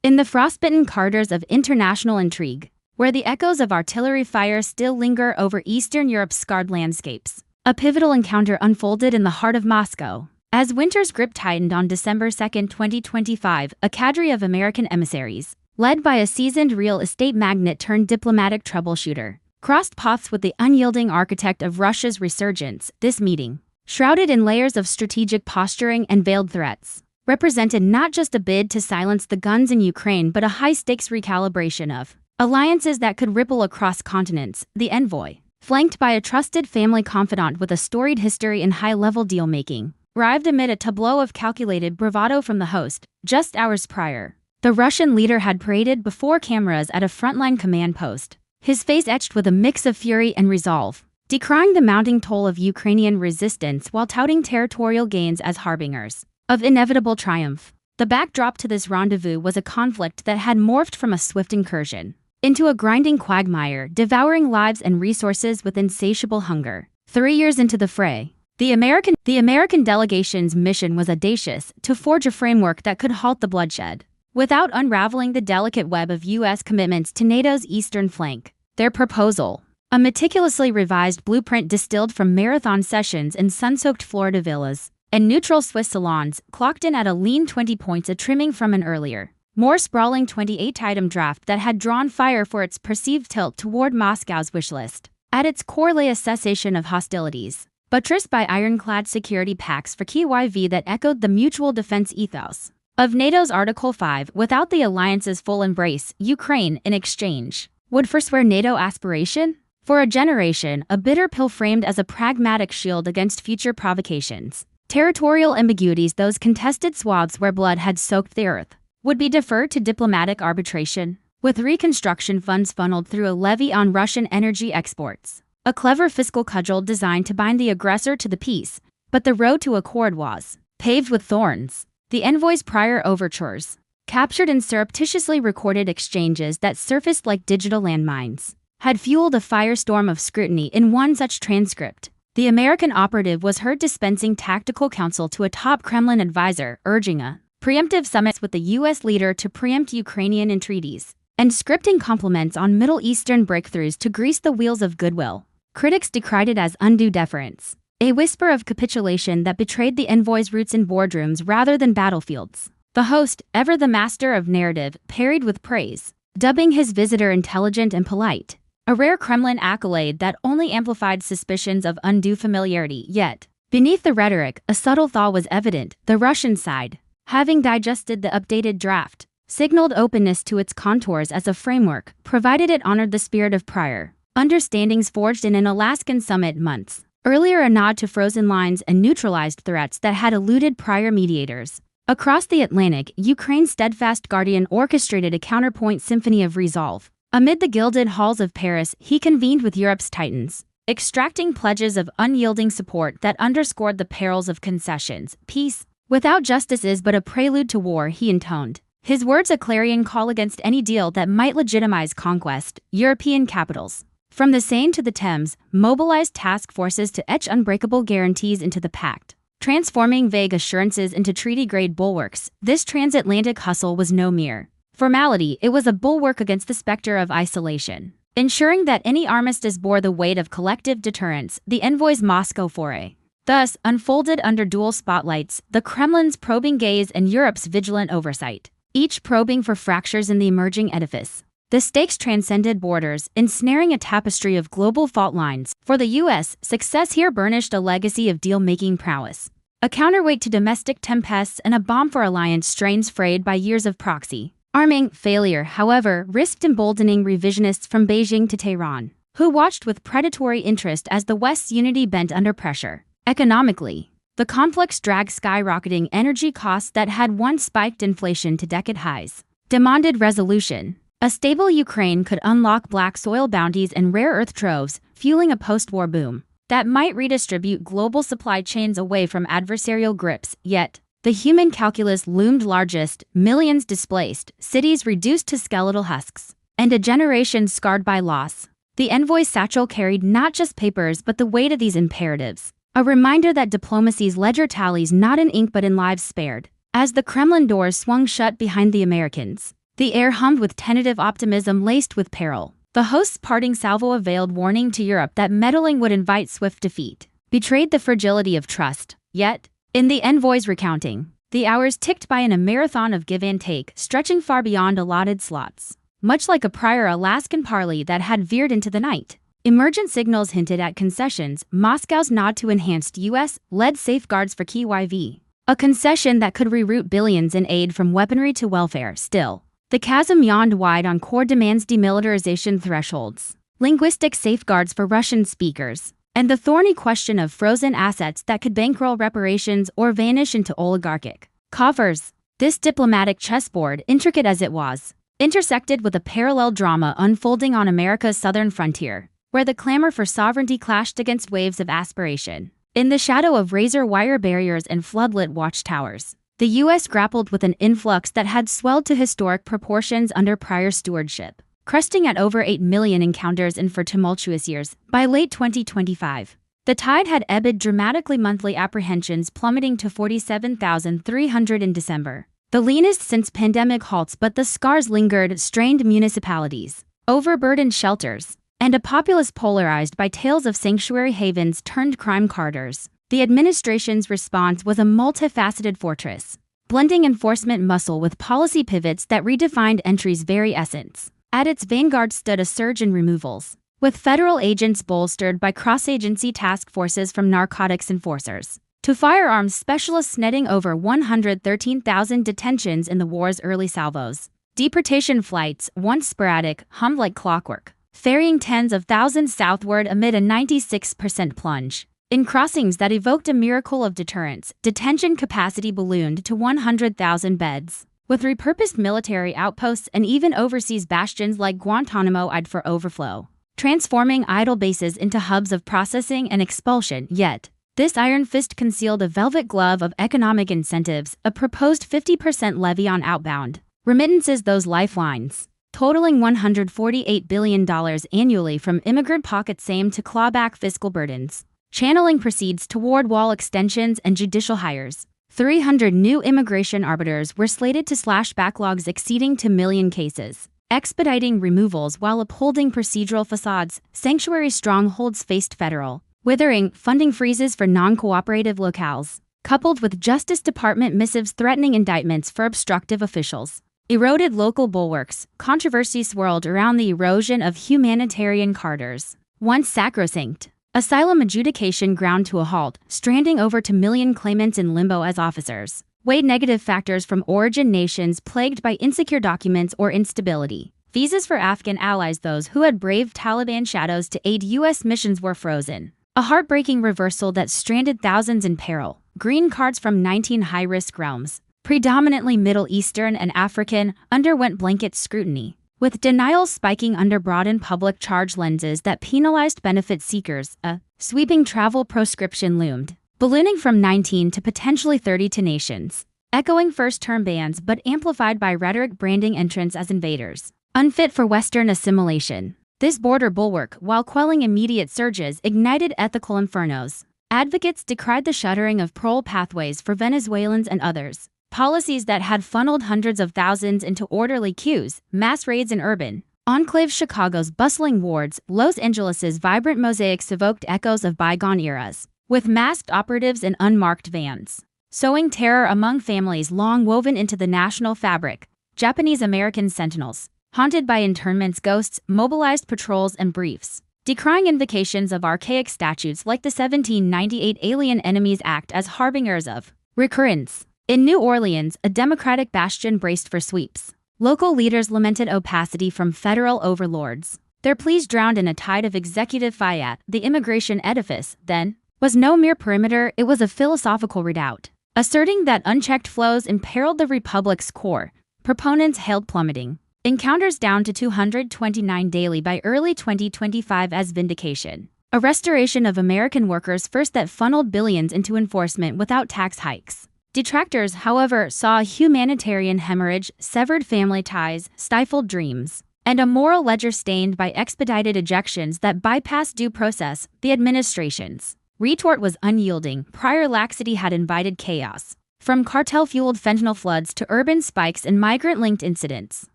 In the frostbitten corridors of international intrigue, where the echoes of artillery fire still linger over Eastern Europe's scarred landscapes, a pivotal encounter unfolded in the heart of Moscow. As winter's grip tightened on December 2, 2025, a cadre of American emissaries, led by a seasoned real estate magnate turned diplomatic troubleshooter, crossed paths with the unyielding architect of Russia's resurgence. This meeting, shrouded in layers of strategic posturing and veiled threats, represented not just a bid to silence the guns in Ukraine but a high-stakes recalibration of alliances that could ripple across continents. The envoy, flanked by a trusted family confidant with a storied history in high-level deal-making, arrived amid a tableau of calculated bravado from the host. Just hours prior, the Russian leader had paraded before cameras at a frontline command post, his face etched with a mix of fury and resolve, decrying the mounting toll of Ukrainian resistance while touting territorial gains as harbingers of inevitable triumph. The backdrop to this rendezvous was a conflict that had morphed from a swift incursion into a grinding quagmire, devouring lives and resources with insatiable hunger. 3 years into the fray, the American delegation's mission was audacious: to forge a framework that could halt the bloodshed without unraveling the delicate web of U.S. commitments to NATO's eastern flank. Their proposal, a meticulously revised blueprint distilled from marathon sessions in sun-soaked Florida villas and neutral Swiss salons, clocked in at a lean 20 points, a trimming from an earlier, more sprawling 28-item draft that had drawn fire for its perceived tilt toward Moscow's wish list. At its core lay a cessation of hostilities, buttressed by ironclad security pacts for Kyiv that echoed the mutual defense ethos of NATO's Article 5. Without the alliance's full embrace, Ukraine, in exchange, would forswear NATO aspiration. For a generation, a bitter pill framed as a pragmatic shield against future provocations. Territorial ambiguities, those contested swaths where blood had soaked the earth, would be deferred to diplomatic arbitration, with reconstruction funds funneled through a levy on Russian energy exports. A clever fiscal cudgel designed to bind the aggressor to the peace, but the road to accord was paved with thorns. The envoy's prior overtures, captured in surreptitiously recorded exchanges that surfaced like digital landmines, had fueled a firestorm of scrutiny. In one such transcript, the American operative was heard dispensing tactical counsel to a top Kremlin advisor, urging a preemptive summit with the U.S. leader to preempt Ukrainian entreaties, and scripting compliments on Middle Eastern breakthroughs to grease the wheels of goodwill. Critics decried it as undue deference, a whisper of capitulation that betrayed the envoy's roots in boardrooms rather than battlefields. The host, ever the master of narrative, parried with praise, dubbing his visitor intelligent and polite, a rare Kremlin accolade that only amplified suspicions of undue familiarity. Yet, beneath the rhetoric, a subtle thaw was evident. The Russian side, having digested the updated draft, signaled openness to its contours as a framework, provided it honored the spirit of prior understandings forged in an Alaskan summit months earlier, a nod to frozen lines and neutralized threats that had eluded prior mediators. Across the Atlantic, Ukraine's steadfast guardian orchestrated a counterpoint symphony of resolve. Amid the gilded halls of Paris, he convened with Europe's titans, extracting pledges of unyielding support that underscored the perils of concessions. Peace without justice is but a prelude to war, he intoned, his words a clarion call against any deal that might legitimize conquest. European capitals, from the Seine to the Thames, mobilized task forces to etch unbreakable guarantees into the pact, transforming vague assurances into treaty-grade bulwarks. This transatlantic hustle was no mere formality, it was a bulwark against the specter of isolation, ensuring that any armistice bore the weight of collective deterrence. The envoy's Moscow foray thus unfolded under dual spotlights: the Kremlin's probing gaze and Europe's vigilant oversight, each probing for fractures in the emerging edifice. The stakes transcended borders, ensnaring a tapestry of global fault lines. For the U.S., success here burnished a legacy of deal-making prowess, a counterweight to domestic tempests and a balm for alliance strains frayed by years of proxy arming. Failure, however, risked emboldening revisionists from Beijing to Tehran, who watched with predatory interest as the West's unity bent under pressure. Economically, the conflicts dragged skyrocketing energy costs that had once spiked inflation to decade highs, demanded resolution. A stable Ukraine could unlock black soil bounties and rare earth troves, fueling a post-war boom that might redistribute global supply chains away from adversarial grips. Yet, the human calculus loomed largest: millions displaced, cities reduced to skeletal husks, and a generation scarred by loss. The envoy's satchel carried not just papers but the weight of these imperatives, a reminder that diplomacy's ledger tallies not in ink but in lives spared. As the Kremlin doors swung shut behind the Americans, The air hummed with tentative optimism laced with peril. The host's parting salvo, a veiled warning to Europe that meddling would invite swift defeat, betrayed the fragility of trust. Yet, in the envoy's recounting, the hours ticked by in a marathon of give and take, stretching far beyond allotted slots. Much like a prior Alaskan parley that had veered into the night, emergent signals hinted at concessions, Moscow's nod to enhanced U.S.-led safeguards for Kyiv, a concession that could reroute billions in aid from weaponry to welfare. Still, the chasm yawned wide on core demands: demilitarization thresholds, linguistic safeguards for Russian speakers, and the thorny question of frozen assets that could bankroll reparations or vanish into oligarchic coffers. This diplomatic chessboard, intricate as it was, intersected with a parallel drama unfolding on America's southern frontier, where the clamor for sovereignty clashed against waves of aspiration. In the shadow of razor wire barriers and floodlit watchtowers, the U.S. grappled with an influx that had swelled to historic proportions under prior stewardship, cresting at over 8 million encounters in 4 tumultuous years. By late 2025, the tide had ebbed dramatically, monthly apprehensions plummeting to 47,300 in December, the leanest since pandemic halts, but the scars lingered: strained municipalities, overburdened shelters, and a populace polarized by tales of sanctuary havens turned crime corridors. The administration's response was a multifaceted fortress, blending enforcement muscle with policy pivots that redefined entry's very essence. At its vanguard stood a surge in removals, with federal agents bolstered by cross-agency task forces from narcotics enforcers to firearms specialists, netting over 113,000 detentions in the war's early salvos. Deportation flights, once sporadic, hummed like clockwork, ferrying tens of thousands southward amid a 96% plunge. In crossings that evoked a miracle of deterrence, detention capacity ballooned to 100,000 beds, with repurposed military outposts and even overseas bastions like Guantanamo eyed for overflow, transforming idle bases into hubs of processing and expulsion. Yet, this iron fist concealed a velvet glove of economic incentives: a proposed 50% levy on outbound remittances, those lifelines, totaling $148 billion annually from immigrant pockets, aimed to claw back fiscal burdens, channeling proceeds toward wall extensions and judicial hires. 300 new immigration arbiters were slated to slash backlogs exceeding 2 million cases, expediting removals while upholding procedural facades. Sanctuary strongholds faced federal, withering funding freezes for non-cooperative locales, coupled with Justice Department missives threatening indictments for obstructive officials. Eroded local bulwarks. Controversy swirled around the erosion of humanitarian corridors, once sacrosanct. Asylum adjudication ground to a halt, stranding over 2 million claimants in limbo as officers weighed negative factors from origin nations plagued by insecure documents or instability. Visas for Afghan allies, those who had braved Taliban shadows to aid U.S. missions, were frozen, a heartbreaking reversal that stranded thousands in peril. Green cards from 19 high-risk realms, predominantly Middle Eastern and African, underwent blanket scrutiny, with denials spiking under broadened public charge lenses that penalized benefit seekers. A sweeping travel proscription loomed, ballooning from 19 to potentially 32 nations, echoing first-term bans but amplified by rhetoric branding entrants as invaders, unfit for Western assimilation. This border bulwark, while quelling immediate surges, ignited ethical infernos. Advocates decried the shuttering of parole pathways for Venezuelans and others, policies that had funneled hundreds of thousands into orderly queues, mass raids in urban enclaves. Chicago's bustling wards, Los Angeles's vibrant mosaics evoked echoes of bygone eras, with masked operatives in unmarked vans, sowing terror among families long woven into the national fabric. Japanese-American sentinels, haunted by internments, ghosts, mobilized patrols and briefs, decrying invocations of archaic statutes like the 1798 Alien Enemies Act as harbingers of recurrence. In New Orleans, a Democratic bastion braced for sweeps. Local leaders lamented opacity from federal overlords, their pleas drowned in a tide of executive fiat. The immigration edifice, then, was no mere perimeter, it was a philosophical redoubt, asserting that unchecked flows imperiled the republic's core. Proponents hailed plummeting encounters down to 229 daily by early 2025 as vindication, a restoration of American workers' first that funneled billions into enforcement without tax hikes. Detractors, however, saw a humanitarian hemorrhage, severed family ties, stifled dreams, and a moral ledger stained by expedited ejections that bypassed due process. The administration's retort was unyielding. Prior laxity had invited chaos, from cartel-fueled fentanyl floods to urban spikes and migrant-linked incidents.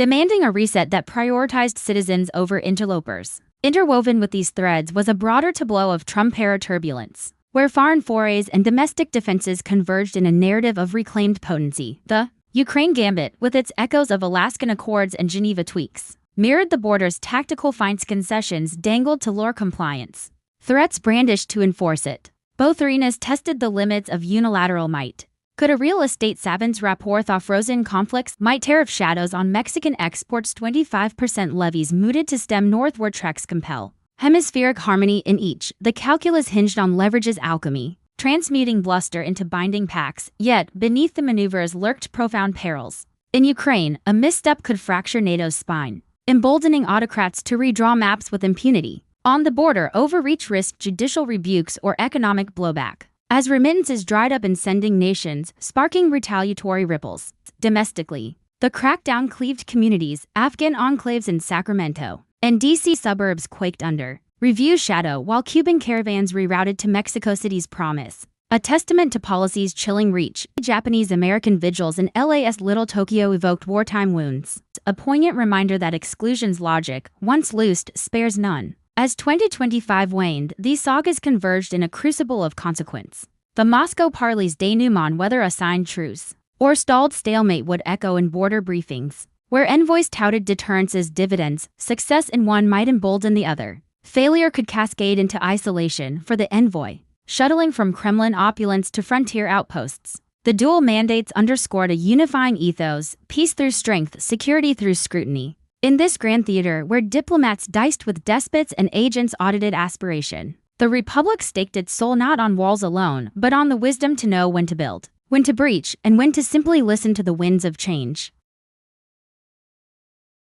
demanding a reset that prioritized citizens over interlopers. Interwoven with these threads was a broader tableau of Trump-era turbulence, where foreign forays and domestic defenses converged in a narrative of reclaimed potency. The Ukraine Gambit, with its echoes of Alaskan Accords and Geneva tweaks, mirrored the border's tactical feints concessions dangled to lure compliance, threats brandished to enforce it. Both arenas tested the limits of unilateral might. Could a real estate savants rapport thaw frozen conflicts? Might tariff shadows on Mexican exports 25% levies mooted to stem northward treks compel hemispheric harmony in each? The calculus hinged on leverage's alchemy, transmuting bluster into binding pacts, yet beneath the maneuvers lurked profound perils. In Ukraine, a misstep could fracture NATO's spine, emboldening autocrats to redraw maps with impunity. On the border, overreach risked judicial rebukes or economic blowback, as remittances dried up in sending nations, sparking retaliatory ripples. Domestically, the crackdown cleaved communities, Afghan enclaves in Sacramento and D.C. suburbs quaked under review's shadow while Cuban caravans rerouted to Mexico City's promise, a testament to policy's chilling reach. Japanese-American vigils in LA's Little Tokyo evoked wartime wounds, a poignant reminder that exclusion's logic, once loosed, spares none. As 2025 waned, these sagas converged in a crucible of consequence. The Moscow parley's denouement, whether a signed truce or stalled stalemate, would echo in border briefings, where envoys touted deterrence as dividends. Success in one might embolden the other. Failure could cascade into isolation for the envoy, shuttling from Kremlin opulence to frontier outposts. The dual mandates underscored a unifying ethos: peace through strength, security through scrutiny. In this grand theater where diplomats diced with despots and agents audited aspiration, the Republic staked its soul not on walls alone, but on the wisdom to know when to build, when to breach, and when to simply listen to the winds of change.